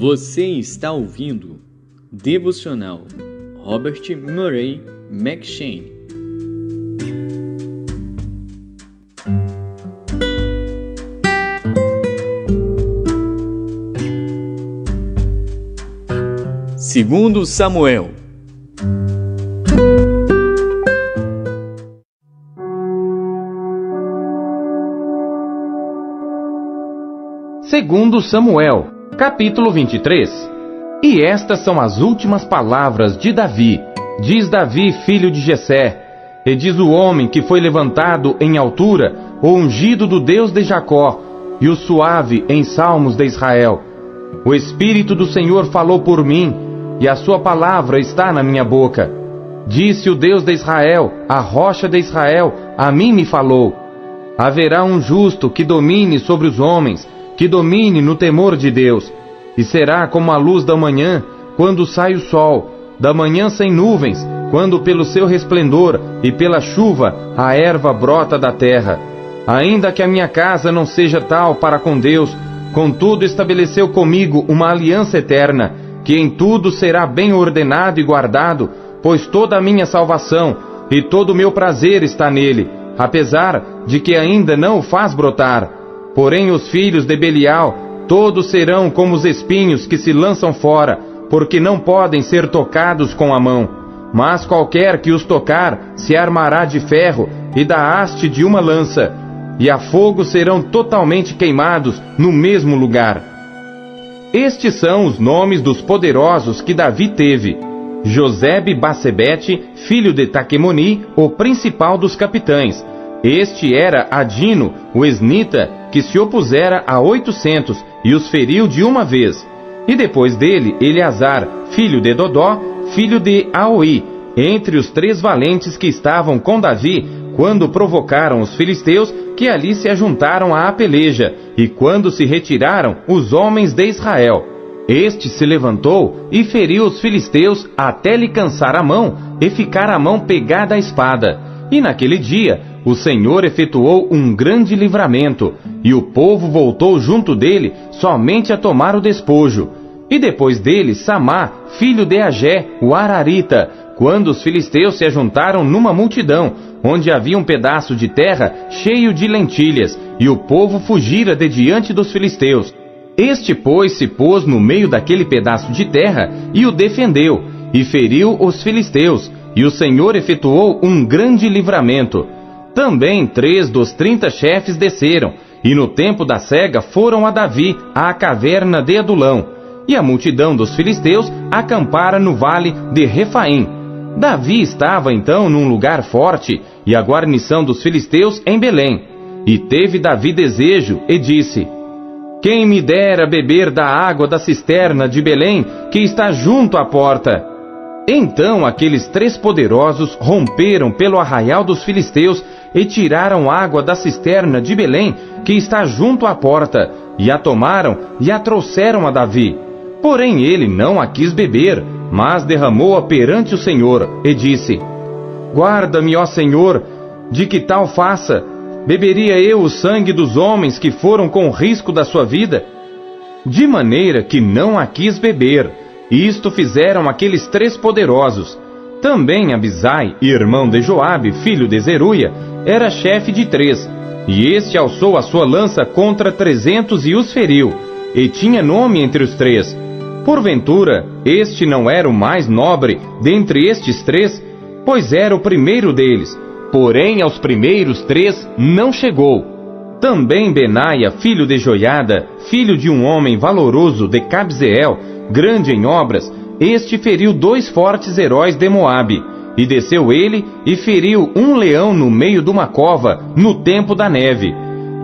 Você está ouvindo Devocional Robert Murray M'Cheyne. Segundo Samuel. Segundo Samuel, capítulo 23. E estas são as últimas palavras de Davi. Diz Davi, filho de Jessé, e diz o homem que foi levantado em altura, o ungido do Deus de Jacó, e o suave em salmos de Israel. O Espírito do Senhor falou por mim, e a sua palavra está na minha boca. Disse o Deus de Israel, a rocha de Israel, a mim me falou. Haverá um justo que domine sobre os homens, que domine no temor de Deus, e será como a luz da manhã, quando sai o sol, da manhã sem nuvens, quando pelo seu resplendor e pela chuva a erva brota da terra. Ainda que a minha casa não seja tal para com Deus, contudo estabeleceu comigo uma aliança eterna, que em tudo será bem ordenado e guardado, pois toda a minha salvação e todo o meu prazer está nele, apesar de que ainda não o faz brotar. Porém os filhos de Belial, todos serão como os espinhos que se lançam fora, porque não podem ser tocados com a mão. Mas qualquer que os tocar, se armará de ferro e da haste de uma lança, e a fogo serão totalmente queimados no mesmo lugar. Estes são os nomes dos poderosos que Davi teve: Josebe-Basebete, filho de Taquemoni, o principal dos capitães. Este era Adino, o esnita, que se opusera a 800 e os feriu de uma vez. E depois dele, Eleazar, filho de Dodó, filho de Aoi, entre os 3 valentes que estavam com Davi, quando provocaram os filisteus, que ali se ajuntaram à peleja, e quando se retiraram os homens de Israel. Este se levantou e feriu os filisteus até lhe cansar a mão e ficar a mão pegada à espada. E naquele dia, o Senhor efetuou um grande livramento, e o povo voltou junto dele somente a tomar o despojo. E depois dele, Samá, filho de Agé, o Ararita, quando os filisteus se ajuntaram numa multidão, onde havia um pedaço de terra cheio de lentilhas, e o povo fugira de diante dos filisteus. Este, pois, se pôs no meio daquele pedaço de terra, e o defendeu, e feriu os filisteus, e o Senhor efetuou um grande livramento. Também 3 dos 30 chefes desceram, e no tempo da cega foram a Davi à caverna de Adulão, e a multidão dos filisteus acampara no vale de Refaim. Davi estava então num lugar forte, e a guarnição dos filisteus em Belém. E teve Davi desejo, e disse: Quem me dera beber da água da cisterna de Belém, que está junto à porta? Então aqueles 3 poderosos romperam pelo arraial dos filisteus e tiraram água da cisterna de Belém, que está junto à porta, e a tomaram e a trouxeram a Davi. Porém ele não a quis beber, mas derramou-a perante o Senhor, e disse: Guarda-me, ó Senhor, de que tal faça. Beberia eu o sangue dos homens que foram com o risco da sua vida? De maneira que não a quis beber. Isto fizeram aqueles 3 poderosos. Também Abisai, irmão de Joabe, filho de Zeruia, era chefe de 3, e este alçou a sua lança contra 300 e os feriu, e tinha nome entre os 3. Porventura, este não era o mais nobre dentre estes 3, pois era o primeiro deles, porém aos primeiros 3 não chegou. Também Benaia, filho de Joiada, filho de um homem valoroso de Cabzeel, grande em obras, este feriu 2 fortes heróis de Moabe, e desceu ele e feriu um leão no meio de uma cova, no tempo da neve.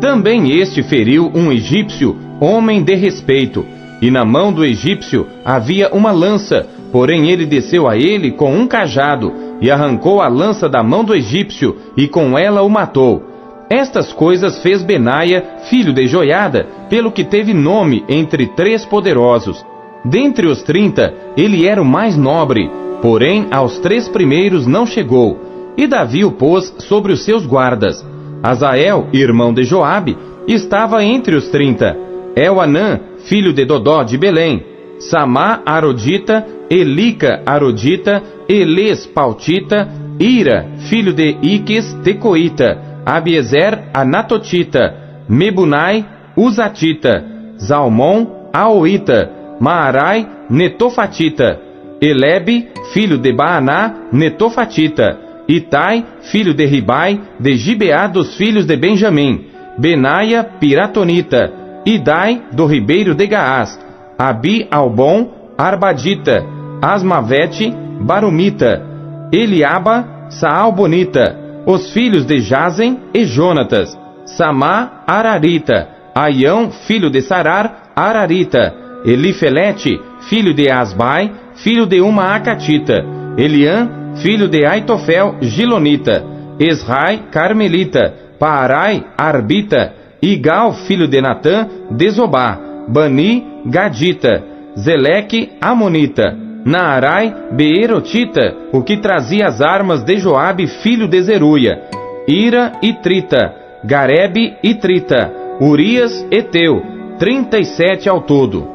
Também este feriu um egípcio, homem de respeito, e na mão do egípcio havia uma lança, porém ele desceu a ele com um cajado, e arrancou a lança da mão do egípcio, e com ela o matou. Estas coisas fez Benaia, filho de Joiada, pelo que teve nome entre 3 poderosos. Dentre os 30, ele era o mais nobre, porém aos 3 primeiros não chegou, e Davi o pôs sobre os seus guardas. Azael, irmão de Joabe, estava entre os 30. Elhanã, filho de Dodó de Belém, Samá arodita, Elica arodita, Eles pautita, Ira, filho de Iques tecoita, Abiezer anatotita, Mebunai uzatita, Zalmon aoita, Maarai netofatita, Elebe, filho de Baaná netofatita, Itai, filho de Ribai, de Gibeá dos filhos de Benjamim, Benaia piratonita, Idai, do ribeiro de Gaás, Abi Albon, Arbadita, Asmavete, Barumita, Eliaba, Saalbonita, os filhos de Jazen e Jonatas, Samá, Ararita, Aião, filho de Sarar, Ararita, Elifelete, filho de Asbai, filho de uma Acatita, Eliã, filho de Aitofel, Gilonita, Esrai, Carmelita, Paarai, Arbita, Igal, filho de Natã, de Zobá, Bani, Gadita, Zeleque, Amonita, Naarai, Beerotita, o que trazia as armas de Joabe, filho de Zeruia, Ira e Trita, Garebe e Trita, Urias e Teu, 37 ao todo.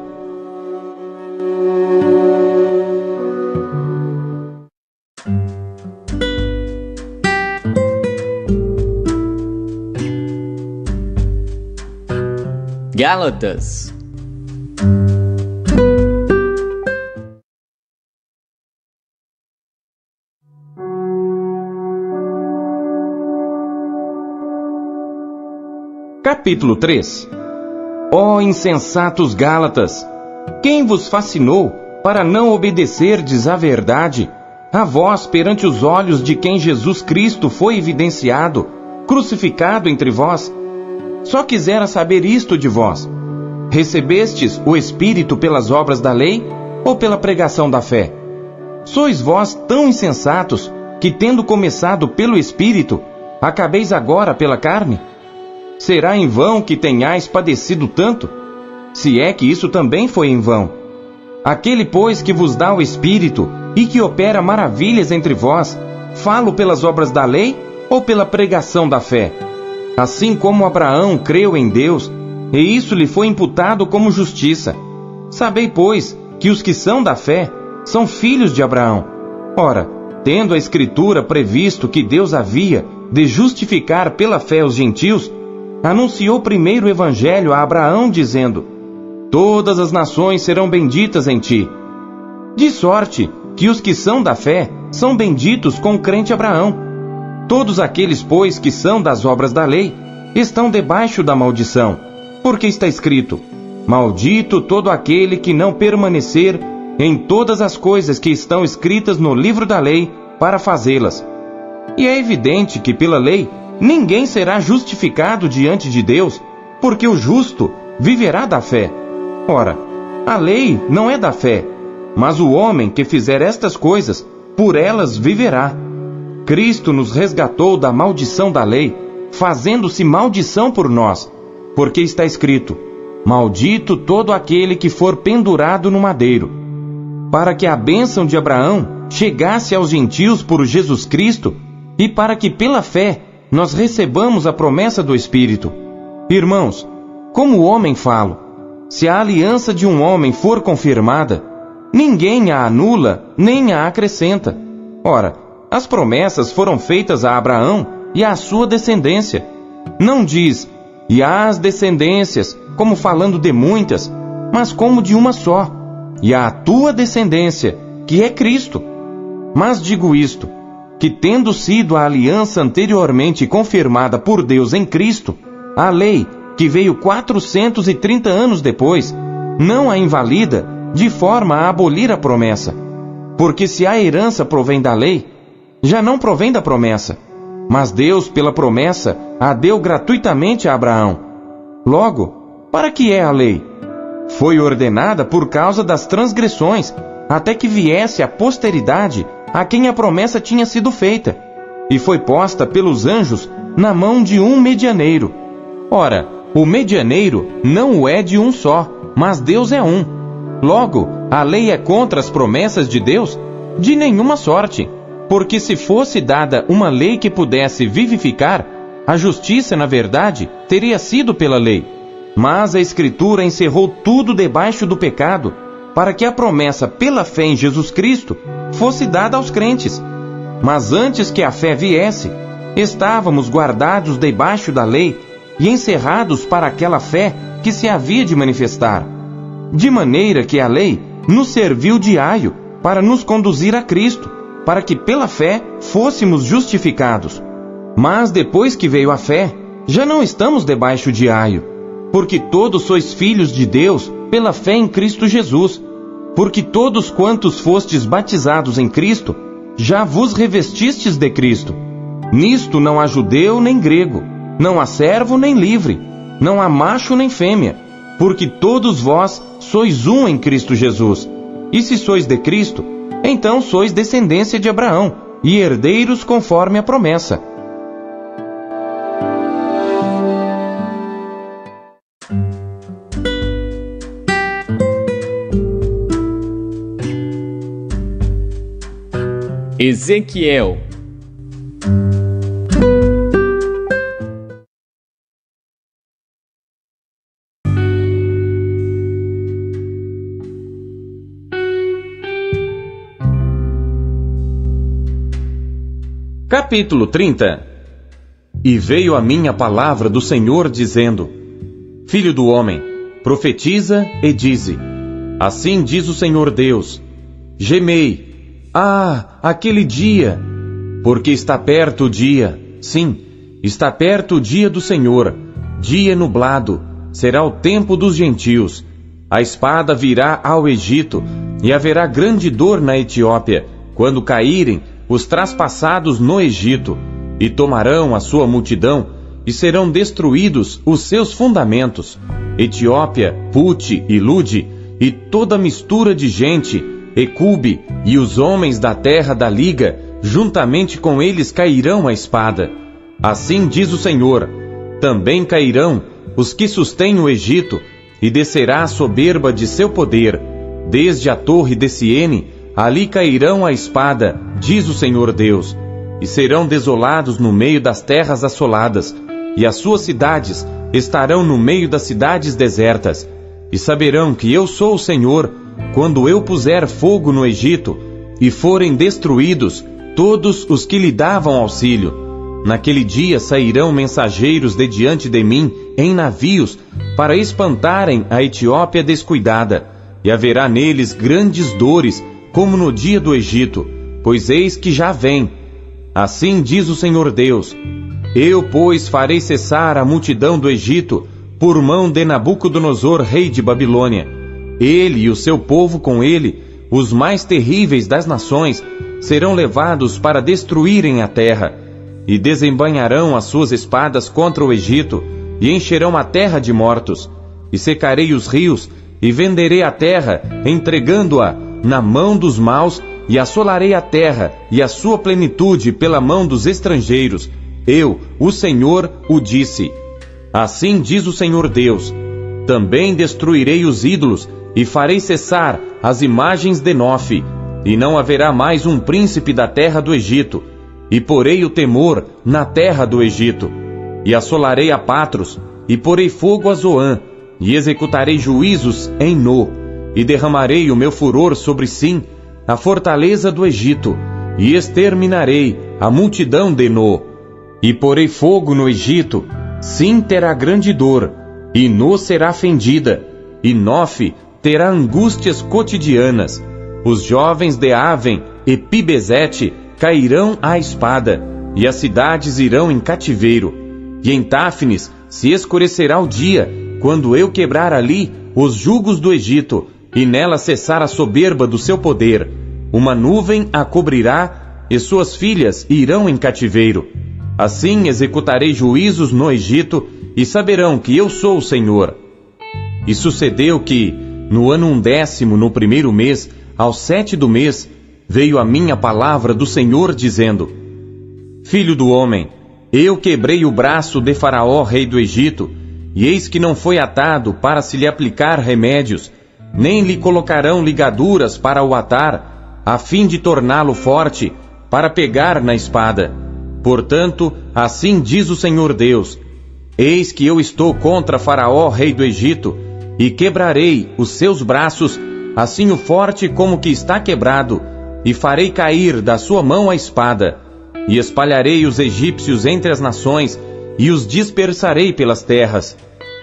Gálatas. Capítulo 3. Ó insensatos Gálatas, quem vos fascinou para não obedecerdes à verdade, a vós perante os olhos de quem Jesus Cristo foi evidenciado, crucificado entre vós? Só quisera saber isto de vós: recebestes o Espírito pelas obras da lei ou pela pregação da fé? Sois vós tão insensatos que, tendo começado pelo Espírito, acabeis agora pela carne? Será em vão que tenhais padecido tanto? Se é que isso também foi em vão. Aquele, pois, que vos dá o Espírito e que opera maravilhas entre vós, falo pelas obras da lei ou pela pregação da fé? Assim como Abraão creu em Deus, e isso lhe foi imputado como justiça. Sabei, pois, que os que são da fé são filhos de Abraão. Ora, tendo a Escritura previsto que Deus havia de justificar pela fé os gentios, anunciou primeiro o Evangelho a Abraão, dizendo: todas as nações serão benditas em ti. De sorte que os que são da fé são benditos com o crente Abraão. Todos aqueles, pois, que são das obras da lei, estão debaixo da maldição, porque está escrito: maldito todo aquele que não permanecer em todas as coisas que estão escritas no livro da lei para fazê-las. E é evidente que pela lei ninguém será justificado diante de Deus, porque o justo viverá da fé. Ora, a lei não é da fé, mas o homem que fizer estas coisas, por elas viverá. Cristo nos resgatou da maldição da lei, fazendo-se maldição por nós, porque está escrito: maldito todo aquele que for pendurado no madeiro, para que a bênção de Abraão chegasse aos gentios por Jesus Cristo, e para que pela fé nós recebamos a promessa do Espírito. Irmãos, como homem falo: se a aliança de um homem for confirmada, ninguém a anula nem a acrescenta. Ora, as promessas foram feitas a Abraão e à sua descendência. Não diz: e às descendências, como falando de muitas, mas como de uma só, e à tua descendência, que é Cristo. Mas digo isto, que tendo sido a aliança anteriormente confirmada por Deus em Cristo, a lei, que veio 430 anos depois, não a invalida de forma a abolir a promessa. Porque se a herança provém da lei, já não provém da promessa, mas Deus, pela promessa, a deu gratuitamente a Abraão. Logo, para que é a lei? Foi ordenada por causa das transgressões, até que viesse a posteridade a quem a promessa tinha sido feita, e foi posta pelos anjos na mão de um medianeiro. Ora, o medianeiro não o é de um só, mas Deus é um. Logo, a lei é contra as promessas de Deus? De nenhuma sorte. Porque se fosse dada uma lei que pudesse vivificar, a justiça, na verdade, teria sido pela lei. Mas a Escritura encerrou tudo debaixo do pecado, para que a promessa pela fé em Jesus Cristo fosse dada aos crentes. Mas antes que a fé viesse, estávamos guardados debaixo da lei e encerrados para aquela fé que se havia de manifestar. De maneira que a lei nos serviu de aio para nos conduzir a Cristo, para que pela fé fôssemos justificados. Mas depois que veio a fé, já não estamos debaixo de aio, porque todos sois filhos de Deus pela fé em Cristo Jesus. Porque todos quantos fostes batizados em Cristo, já vos revestistes de Cristo. Nisto não há judeu nem grego, não há servo nem livre, não há macho nem fêmea, porque todos vós sois um em Cristo Jesus. E se sois de Cristo, então sois descendência de Abraão, e herdeiros conforme a promessa. Ezequiel. Capítulo 30. E veio a mim a palavra do Senhor, dizendo: Filho do homem, profetiza e dize: Assim diz o Senhor Deus: Gemei, aquele dia, porque está perto o dia, sim, está perto o dia do Senhor, dia nublado, será o tempo dos gentios. A espada virá ao Egito, e haverá grande dor na Etiópia, quando caírem os traspassados no Egito, e tomarão a sua multidão, e serão destruídos os seus fundamentos. Etiópia, Pute e Lude, e toda mistura de gente, Ecube e os homens da terra da liga, juntamente com eles cairão a espada. Assim diz o Senhor: também cairão os que sustêm o Egito, e descerá a soberba de seu poder. Desde a torre de Siene, ali cairão a espada, diz o Senhor Deus, e serão desolados no meio das terras assoladas, e as suas cidades estarão no meio das cidades desertas. E saberão que eu sou o Senhor, quando eu puser fogo no Egito, e forem destruídos todos os que lhe davam auxílio. Naquele dia sairão mensageiros de diante de mim em navios, para espantarem a Etiópia descuidada, e haverá neles grandes dores, como no dia do Egito, pois eis que já vem. Assim diz o Senhor Deus: eu, pois, farei cessar a multidão do Egito, por mão de Nabucodonosor, rei de Babilônia. Ele e o seu povo com ele, os mais terríveis das nações, serão levados para destruírem a terra, e desembainharão as suas espadas contra o Egito, e encherão a terra de mortos. E secarei os rios, e venderei a terra, entregando-a na mão dos maus, e assolarei a terra e a sua plenitude pela mão dos estrangeiros. Eu, o Senhor, o disse. Assim diz o Senhor Deus: também destruirei os ídolos, e farei cessar as imagens de Nofe, e não haverá mais um príncipe da terra do Egito, e porei o temor na terra do Egito. E assolarei a Patros, e porei fogo a Zoã, e executarei juízos em No, e derramarei o meu furor sobre Sim, a fortaleza do Egito, e exterminarei a multidão de No. E porei fogo no Egito, Sim terá grande dor, e No será fendida, e Nofe terá angústias cotidianas. Os jovens de Aven e Pibezete cairão à espada, e as cidades irão em cativeiro. E em Táfnis se escurecerá o dia, quando eu quebrar ali os jugos do Egito, e nela cessar a soberba do seu poder. Uma nuvem a cobrirá, e suas filhas irão em cativeiro. Assim executarei juízos no Egito, e saberão que eu sou o Senhor. E sucedeu que, no ano 11º, no primeiro mês, ao 7 do mês, veio a mim a palavra do Senhor, dizendo: filho do homem, eu quebrei o braço de Faraó, rei do Egito, e eis que não foi atado para se lhe aplicar remédios, nem lhe colocarão ligaduras para o atar, a fim de torná-lo forte, para pegar na espada. Portanto, assim diz o Senhor Deus: eis que eu estou contra Faraó, rei do Egito, e quebrarei os seus braços, assim o forte como que está quebrado, e farei cair da sua mão a espada, e espalharei os egípcios entre as nações, e os dispersarei pelas terras,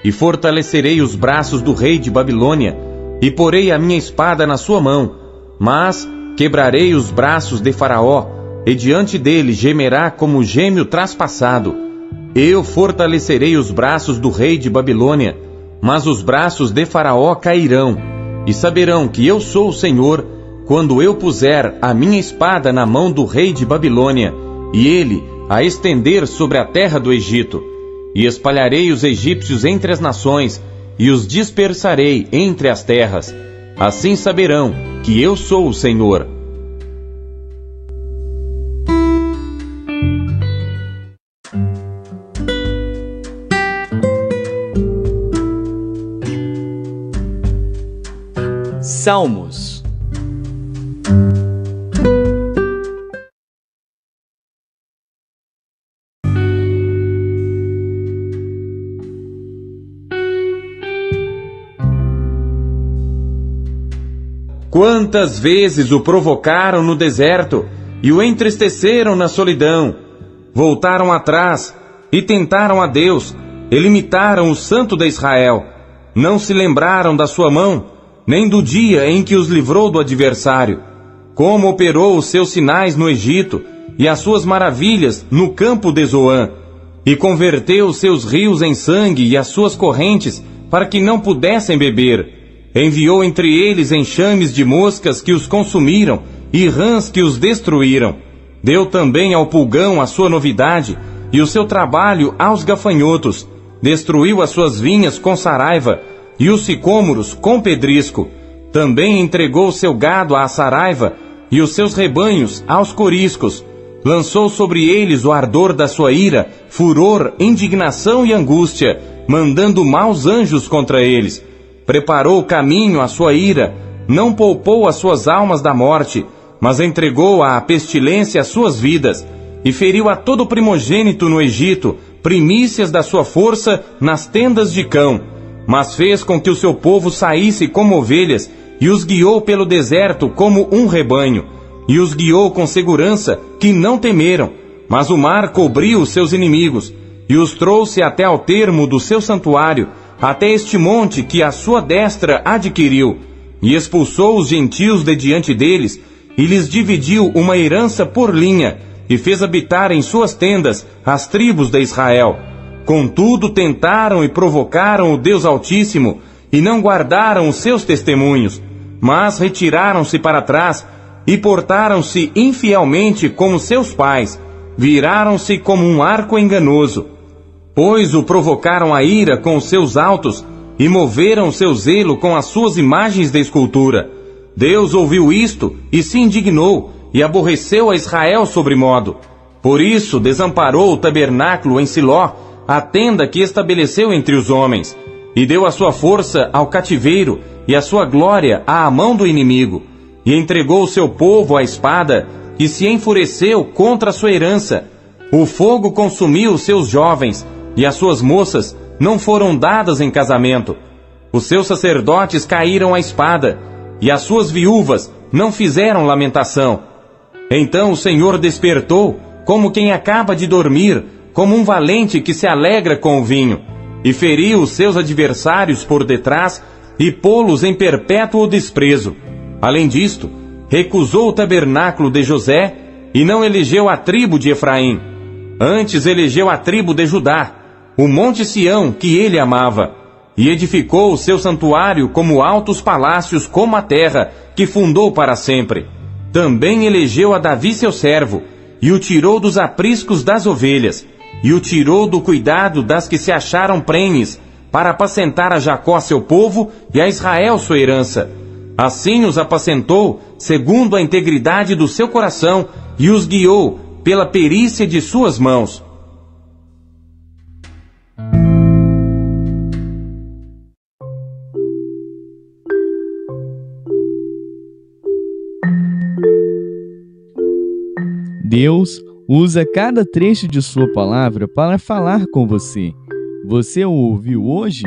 e fortalecerei os braços do rei de Babilônia, e porei a minha espada na sua mão, mas quebrarei os braços de Faraó, e diante dele gemerá como geme o traspassado. Eu fortalecerei os braços do rei de Babilônia, mas os braços de Faraó cairão, e saberão que eu sou o Senhor, quando eu puser a minha espada na mão do rei de Babilônia, e ele a estender sobre a terra do Egito. E espalharei os egípcios entre as nações, e os dispersarei entre as terras. Assim saberão que eu sou o Senhor. Salmos. Quantas vezes o provocaram no deserto e o entristeceram na solidão. Voltaram atrás e tentaram a Deus, e limitaram o Santo de Israel. Não se lembraram da sua mão, nem do dia em que os livrou do adversário. Como operou os seus sinais no Egito e as suas maravilhas no campo de Zoã. E converteu os seus rios em sangue e as suas correntes para que não pudessem beber. Enviou entre eles enxames de moscas que os consumiram e rãs que os destruíram. Deu também ao pulgão a sua novidade e o seu trabalho aos gafanhotos. Destruiu as suas vinhas com saraiva e os sicômoros com pedrisco. Também entregou seu gado à saraiva e os seus rebanhos aos coriscos. Lançou sobre eles o ardor da sua ira, furor, indignação e angústia, mandando maus anjos contra eles. Preparou o caminho à sua ira, não poupou as suas almas da morte, mas entregou à pestilência as suas vidas, e feriu a todo primogênito no Egito, primícias da sua força nas tendas de cão. Mas fez com que o seu povo saísse como ovelhas, e os guiou pelo deserto como um rebanho, e os guiou com segurança, que não temeram. Mas o mar cobriu os seus inimigos, e os trouxe até ao termo do seu santuário, até este monte que a sua destra adquiriu, e expulsou os gentios de diante deles, e lhes dividiu uma herança por linha, e fez habitar em suas tendas as tribos de Israel. Contudo tentaram e provocaram o Deus Altíssimo, e não guardaram os seus testemunhos, mas retiraram-se para trás, e portaram-se infielmente como seus pais, viraram-se como um arco enganoso. Pois o provocaram a ira com os seus altos, e moveram seu zelo com as suas imagens de escultura. Deus ouviu isto, e se indignou, e aborreceu a Israel sobremodo. Por isso desamparou o tabernáculo em Siló, a tenda que estabeleceu entre os homens, e deu a sua força ao cativeiro, e a sua glória à mão do inimigo, e entregou o seu povo à espada, e se enfureceu contra a sua herança. O fogo consumiu os seus jovens, e as suas moças não foram dadas em casamento. Os seus sacerdotes caíram à espada, e as suas viúvas não fizeram lamentação. Então o Senhor despertou, como quem acaba de dormir, como um valente que se alegra com o vinho, e feriu os seus adversários por detrás, e pô-los em perpétuo desprezo. Além disto, recusou o tabernáculo de José, e não elegeu a tribo de Efraim. Antes elegeu a tribo de Judá, o monte Sião que ele amava, e edificou o seu santuário como altos palácios, como a terra, que fundou para sempre. Também elegeu a Davi seu servo, e o tirou dos apriscos das ovelhas, e o tirou do cuidado das que se acharam prenhes, para apacentar a Jacó seu povo e a Israel sua herança. Assim os apacentou, segundo a integridade do seu coração, e os guiou pela perícia de suas mãos. Deus usa cada trecho de sua palavra para falar com você. Você o ouviu hoje?